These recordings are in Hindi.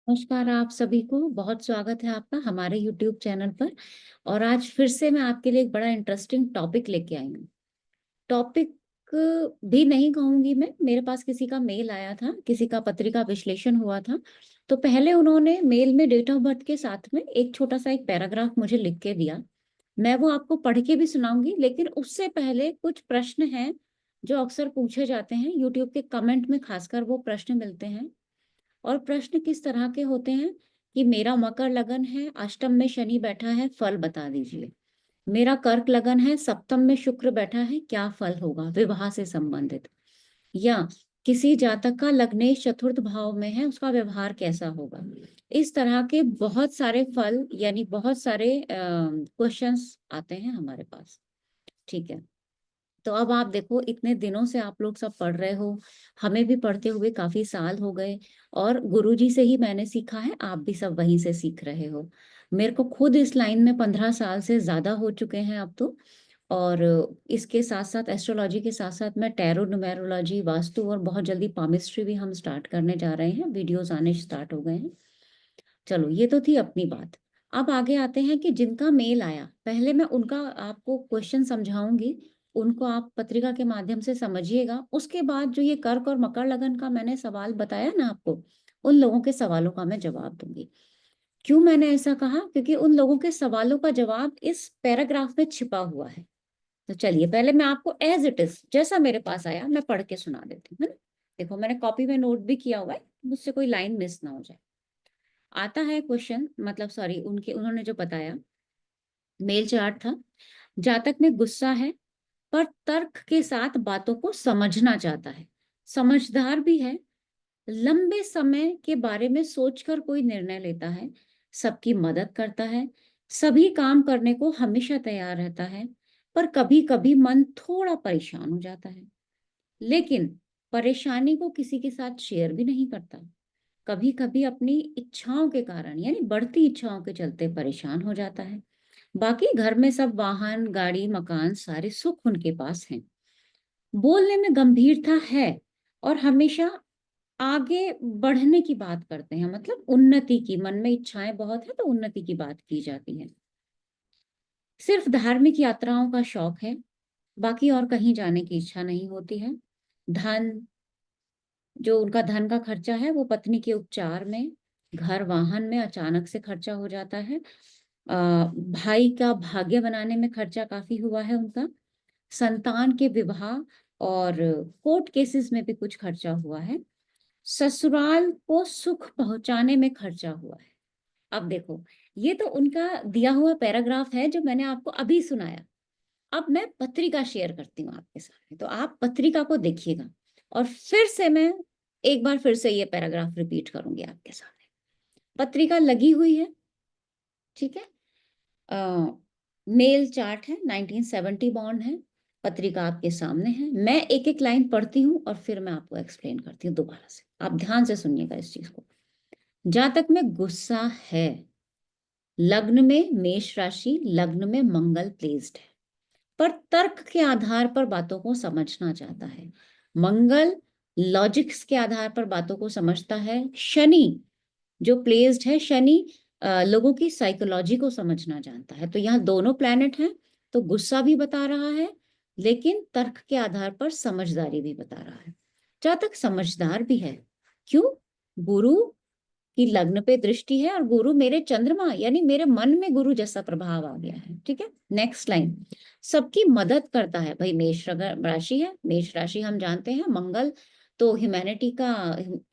नमस्कार आप सभी को। बहुत स्वागत है आपका हमारे YouTube चैनल पर। और आज फिर से मैं आपके लिए एक बड़ा इंटरेस्टिंग टॉपिक लेके आई हूँ। टॉपिक भी नहीं कहूंगी मैं, मेरे पास किसी का मेल आया था, किसी का पत्रिका विश्लेषण हुआ था। तो पहले उन्होंने मेल में डेट ऑफ बर्थ के साथ में एक छोटा सा एक पैराग्राफ मुझे लिख के दिया। मैं वो आपको पढ़ के भी सुनाऊंगी, लेकिन उससे पहले कुछ प्रश्न हैं जो अक्सर पूछे जाते हैं यूट्यूब के कमेंट में, खासकर वो प्रश्न मिलते हैं। और प्रश्न किस तरह के होते हैं कि मेरा मकर लगन है, अष्टम में शनि बैठा है, फल बता दीजिए। मेरा कर्क लगन है, सप्तम में शुक्र बैठा है, क्या फल होगा विवाह से संबंधित। या किसी जातक का लग्नेश चतुर्थ भाव में है, उसका व्यवहार कैसा होगा। इस तरह के बहुत सारे फल यानी बहुत सारे क्वेश्चंस आते हैं हमारे पास। ठीक है, तो अब आप देखो, इतने दिनों से आप लोग सब पढ़ रहे हो, हमें भी पढ़ते हुए काफी साल हो गए। और गुरुजी से ही मैंने सीखा है, आप भी सब वहीं से सीख रहे हो। मेरे को खुद इस लाइन में 15 साल से ज्यादा हो चुके हैं अब तो। और इसके साथ साथ एस्ट्रोलॉजी के साथ साथ मैं टैरो न्यूमेरोलॉजी, वास्तु और बहुत जल्दी पामिस्ट्री भी हम स्टार्ट करने जा रहे हैं, वीडियोस आने स्टार्ट हो गए हैं। चलो, ये तो थी अपनी बात। अब आगे आते हैं कि जिनका मेल आया, पहले मैं उनका आपको क्वेश्चन समझाऊंगी, उनको आप पत्रिका के माध्यम से समझिएगा। उसके बाद जो ये कर्क और मकर लगन का मैंने सवाल बताया ना आपको, उन लोगों के सवालों का मैं जवाब दूंगी। क्यों मैंने ऐसा कहा? क्योंकि उन लोगों के सवालों का जवाब इस पैराग्राफ में छिपा हुआ है। तो चलिए, पहले मैं आपको एज इट इज जैसा मेरे पास आया मैं पढ़ के सुना देती हूँ, है ना। देखो, मैंने कॉपी में नोट भी किया हुआ है, मुझसे कोई लाइन मिस ना हो जाए। आता है क्वेश्चन, मतलब सॉरी, उनके उन्होंने जो बताया, मेल चार्ट था। जातक में गुस्सा है, पर तर्क के साथ बातों को समझना चाहता है। समझदार भी है। लंबे समय के बारे में सोचकर कोई निर्णय लेता है। सबकी मदद करता है। सभी काम करने को हमेशा तैयार रहता है। पर कभी कभी मन थोड़ा परेशान हो जाता है, लेकिन परेशानी को किसी के साथ शेयर भी नहीं करता। कभी कभी अपनी इच्छाओं के कारण यानी बढ़ती इच्छाओं के चलते परेशान हो जाता है। बाकी घर में सब वाहन, गाड़ी, मकान, सारे सुख उनके पास हैं। बोलने में गंभीरता है और हमेशा आगे बढ़ने की बात करते हैं, मतलब उन्नति की, मन में इच्छाएं बहुत है तो उन्नति की बात की जाती है। सिर्फ धार्मिक यात्राओं का शौक है, बाकी और कहीं जाने की इच्छा नहीं होती है। धन, जो उनका धन का खर्चा है वो पत्नी के उपचार में, घर वाहन में अचानक से खर्चा हो जाता है। भाई का भाग्य बनाने में खर्चा काफी हुआ है उनका। संतान के विवाह और कोर्ट केसेस में भी कुछ खर्चा हुआ है। ससुराल को सुख पहुंचाने में खर्चा हुआ है। अब देखो, ये तो उनका दिया हुआ पैराग्राफ है जो मैंने आपको अभी सुनाया। अब मैं पत्रिका शेयर करती हूँ आपके सामने, तो आप पत्रिका को देखिएगा। और फिर से मैं एक बार फिर से ये पैराग्राफ रिपीट करूंगी आपके सामने। पत्रिका लगी हुई है, ठीक है। मेल चार्ट है, 1970 बॉन्ड है। पत्रिका आपके सामने है। मैं एक एक लाइन पढ़ती हूँ और फिर मैं आपको एक्सप्लेन करती हूँ दोबारा से। आप ध्यान से सुनिएगा इस चीज को। जातक में गुस्सा है। लग्न में मेष राशि, लग्न में मंगल प्लेस्ड है, पर तर्क के आधार पर बातों को समझना चाहता है। मंगल लॉजिक्स के आधार पर बातों को समझता है। शनि जो प्लेस्ड है, शनि लोगों की साइकोलॉजी को समझना जानता है। तो यहाँ दोनों प्लैनेट हैं, तो गुस्सा भी बता रहा है, लेकिन तर्क के आधार पर समझदारी भी बता रहा है। जातक समझदार भी है। क्यों? गुरु की लग्न पे दृष्टि है, और गुरु मेरे चंद्रमा यानी मेरे मन में गुरु जैसा प्रभाव आ गया है। ठीक है, नेक्स्ट लाइन। सबकी मदद करता है। भाई मेष राशि है, मेष राशि हम जानते हैं मंगल तो ह्यूमैनिटी का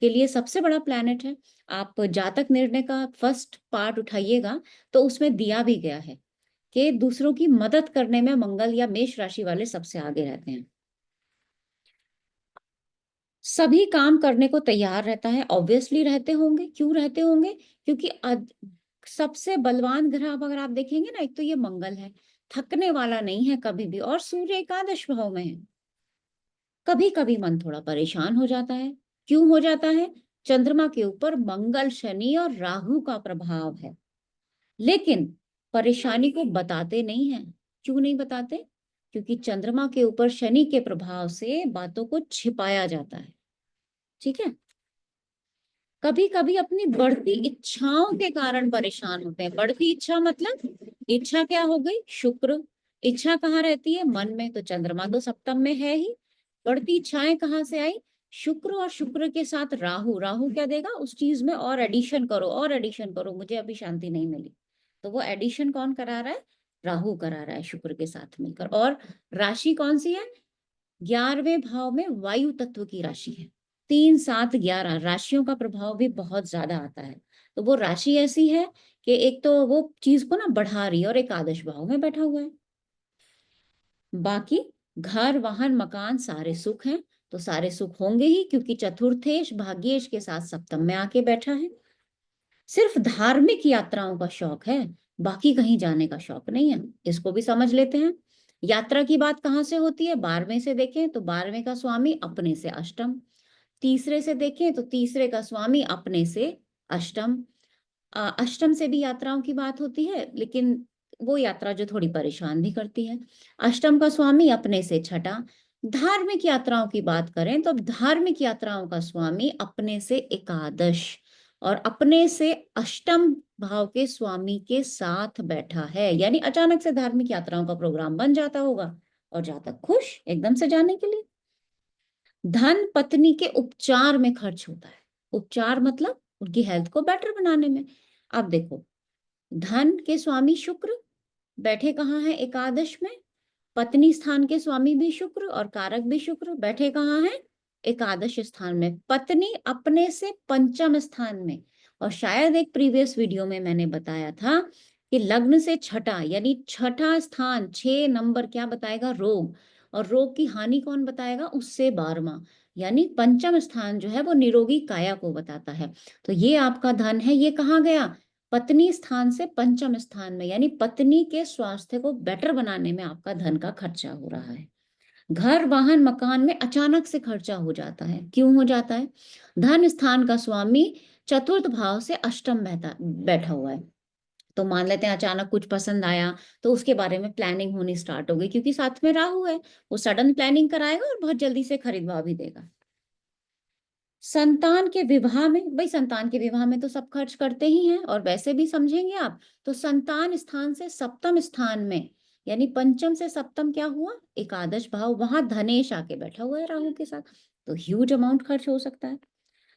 के लिए सबसे बड़ा प्लैनेट है। आप जातक निर्णय का फर्स्ट पार्ट उठाइएगा तो उसमें दिया भी गया है कि दूसरों की मदद करने में मंगल या मेष राशि वाले सबसे आगे रहते हैं। सभी काम करने को तैयार रहता है। ऑब्वियसली रहते होंगे। क्यों रहते होंगे? क्योंकि सबसे बलवान ग्रह अगर आप देखेंगे ना, एक तो ये मंगल है, थकने वाला नहीं है कभी भी, और सूर्य एकादश भाव में है। कभी कभी मन थोड़ा परेशान हो जाता है। क्यों हो जाता है? चंद्रमा के ऊपर मंगल, शनि और राहु का प्रभाव है, लेकिन परेशानी को बताते नहीं है। क्यों नहीं बताते? क्योंकि चंद्रमा के ऊपर शनि के प्रभाव से बातों को छिपाया जाता है। ठीक है। कभी कभी अपनी बढ़ती इच्छाओं के कारण परेशान होते हैं। बढ़ती इच्छा मतलब इच्छा क्या हो गई? शुक्र। इच्छा कहाँ रहती है? मन में। तो चंद्रमा तो सप्तम में है ही। बढ़ती इच्छाएं कहाँ से आई? शुक्र, और शुक्र के साथ राहु। राहु क्या देगा? उस चीज में और एडिशन करो, और एडिशन करो, मुझे अभी शांति नहीं मिली। तो वो एडिशन कौन करा रहा है? राहु करा रहा है शुक्र के साथ मिलकर। और राशि कौन सी है? 11वें भाव में वायु तत्व की राशि है। 3, 7, 11 राशियों का प्रभाव भी बहुत ज्यादा आता है। तो वो राशि ऐसी है कि एक तो वो चीज को ना बढ़ा रही है, और एकादश भाव में बैठा हुआ है। बाकी घर, वाहन, मकान सारे सुख हैं। तो सारे सुख होंगे ही, क्योंकि चतुर्थेश भाग्येश के साथ सप्तम में आके बैठा है। सिर्फ धार्मिक यात्राओं का शौक है, बाकी कहीं जाने का शौक नहीं है। इसको भी समझ लेते हैं। यात्रा की बात कहाँ से होती है? 12वें से देखें तो 12वें का स्वामी अपने से अष्टम। तीसरे से देखें तो तीसरे का स्वामी अपने से अष्टम। अष्टम से भी यात्राओं की बात होती है, लेकिन वो यात्रा जो थोड़ी परेशान भी करती है। अष्टम का स्वामी अपने से छठा। धार्मिक यात्राओं की बात करें तो धार्मिक यात्राओं का स्वामी अपने से एकादश, और अपने से अष्टम भाव के स्वामी के साथ बैठा है। यानी अचानक से धार्मिक यात्राओं का प्रोग्राम बन जाता होगा, और जातक खुश एकदम से जाने के लिए। धन पत्नी के उपचार में खर्च होता है। उपचार मतलब उनकी हेल्थ को बेटर बनाने में। अब देखो, धन के स्वामी शुक्र बैठे कहाँ है? एकादश में। पत्नी स्थान के स्वामी भी शुक्र और कारक भी शुक्र बैठे कहाँ है? एकादश स्थान में। पत्नी अपने से पंचम स्थान में। और शायद एक प्रीवियस वीडियो में मैंने बताया था कि लग्न से छठा, यानी छठा स्थान, 6 नंबर क्या बताएगा? रोग। और रोग की हानि कौन बताएगा? उससे 12वां, यानी पंचम स्थान जो है वो निरोगी काया को बताता है। तो ये आपका धन है, ये कहाँ गया? पत्नी स्थान से पंचम स्थान में, यानी पत्नी के स्वास्थ्य को बेटर बनाने में आपका धन का खर्चा हो रहा है। घर, वाहन, मकान में अचानक से खर्चा हो जाता है। क्यों हो जाता है? धन स्थान का स्वामी चतुर्थ भाव से अष्टम बैठा हुआ है। तो मान लेते हैं अचानक कुछ पसंद आया, तो उसके बारे में प्लानिंग होनी स्टार्ट हो गई, क्योंकि साथ में राहु है। वो सडन प्लानिंग कराएगा और बहुत जल्दी से खरीदवा भी देगा। संतान के विवाह में, भाई संतान के विवाह में तो सब खर्च करते ही हैं, और वैसे भी समझेंगे आप तो संतान स्थान से सप्तम स्थान में, यानी पंचम से सप्तम क्या हुआ? एकादश भाव। वहां धनेश आके बैठा हुआ है राहु के साथ। तो ह्यूज अमाउंट खर्च हो सकता है।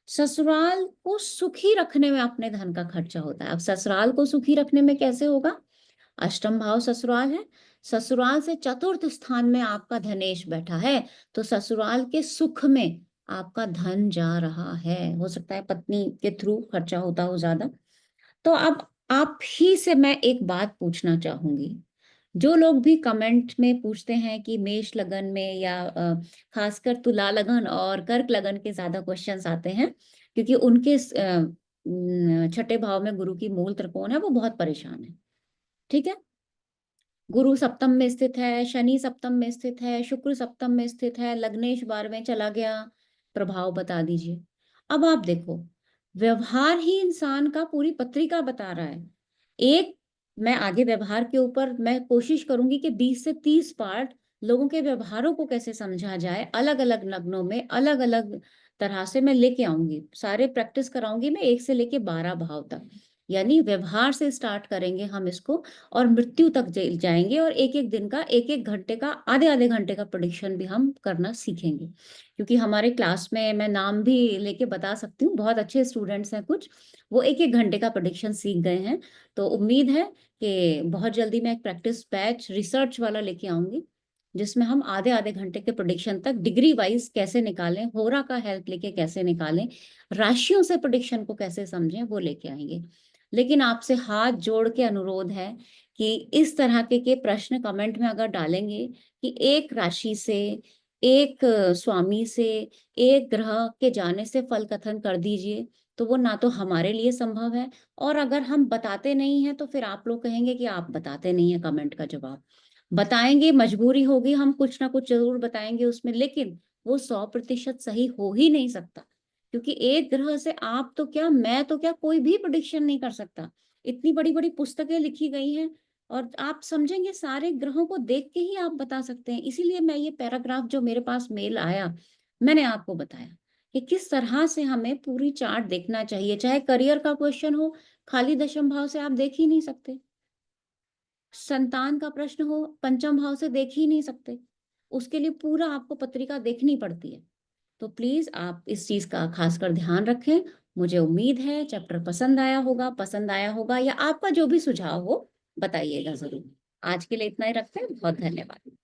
ससुराल को सुखी रखने में अपने धन का खर्चा होता है। अब ससुराल को सुखी रखने में कैसे होगा? अष्टम भाव ससुराल है। ससुराल से चतुर्थ स्थान में आपका धनेश बैठा है। तो ससुराल के सुख में आपका धन जा रहा है। हो सकता है पत्नी के थ्रू खर्चा होता हो ज्यादा। तो अब आप ही से मैं एक बात पूछना चाहूंगी। जो लोग भी कमेंट में पूछते हैं कि मेष लगन में या खासकर तुला लगन और कर्क लगन के ज्यादा क्वेश्चंस आते हैं, क्योंकि उनके छठे भाव में गुरु की मूल त्रिकोण है, वो बहुत परेशान है। ठीक है। गुरु सप्तम में स्थित है, शनि सप्तम में स्थित है, शुक्र सप्तम में स्थित है, लग्नेश 12वें चला गया। प्रभाव बता दीजिए। अब आप देखो, व्यवहार ही इंसान का पूरी पत्रिका बता रहा है। एक, मैं आगे व्यवहार के ऊपर मैं कोशिश करूंगी कि 20 से 30 पार्ट लोगों के व्यवहारों को कैसे समझा जाए, अलग अलग लग्नों में अलग अलग तरह से मैं लेके आऊंगी। सारे प्रैक्टिस कराऊंगी मैं 1 से लेके 12 भाव तक। यानी व्यवहार से स्टार्ट करेंगे हम इसको, और मृत्यु तक जाएंगे, और एक एक दिन का, एक एक घंटे का, आधे आधे घंटे का प्रोडिक्शन भी हम करना सीखेंगे। क्योंकि हमारे क्लास में मैं नाम भी लेके बता सकती हूँ, बहुत अच्छे स्टूडेंट्स हैं कुछ, वो एक एक घंटे का प्रोडिक्शन सीख गए हैं। तो उम्मीद है कि बहुत जल्दी मैं एक प्रैक्टिस बैच रिसर्च वाला लेके आऊंगी, जिसमें हम आधे आधे घंटे के प्रोडिक्शन तक डिग्री वाइज कैसे निकालें, होरा का हेल्प लेके कैसे निकालें, राशियों से प्रोडिक्शन को कैसे समझें, वो लेके आएंगे। लेकिन आपसे हाथ जोड़ के अनुरोध है कि इस तरह के प्रश्न कमेंट में अगर डालेंगे कि एक राशि से, एक स्वामी से, एक ग्रह के जाने से फल कथन कर दीजिए, तो वो ना तो हमारे लिए संभव है, और अगर हम बताते नहीं हैं तो फिर आप लोग कहेंगे कि आप बताते नहीं है कमेंट का जवाब। बताएंगे, मजबूरी होगी, हम कुछ ना कुछ जरूर बताएंगे उसमें, लेकिन वो 100% सही हो ही नहीं सकता। क्योंकि एक ग्रह से आप तो क्या, मैं तो क्या, कोई भी प्रिडिक्शन नहीं कर सकता। इतनी बड़ी बड़ी पुस्तकें लिखी गई हैं, और आप समझेंगे सारे ग्रहों को देख के ही आप बता सकते हैं। इसीलिए मैं ये पैराग्राफ जो मेरे पास मेल आया, मैंने आपको बताया कि किस तरह से हमें पूरी चार्ट देखना चाहिए। चाहे करियर का क्वेश्चन हो, खाली दशम भाव से आप देख ही नहीं सकते। संतान का प्रश्न हो, पंचम भाव से देख ही नहीं सकते। उसके लिए पूरा आपको पत्रिका देखनी पड़ती है। तो प्लीज आप इस चीज का खासकर ध्यान रखें। मुझे उम्मीद है चैप्टर पसंद आया होगा, या आपका जो भी सुझाव हो बताइएगा जरूर। आज के लिए इतना ही रखते हैं। बहुत धन्यवाद।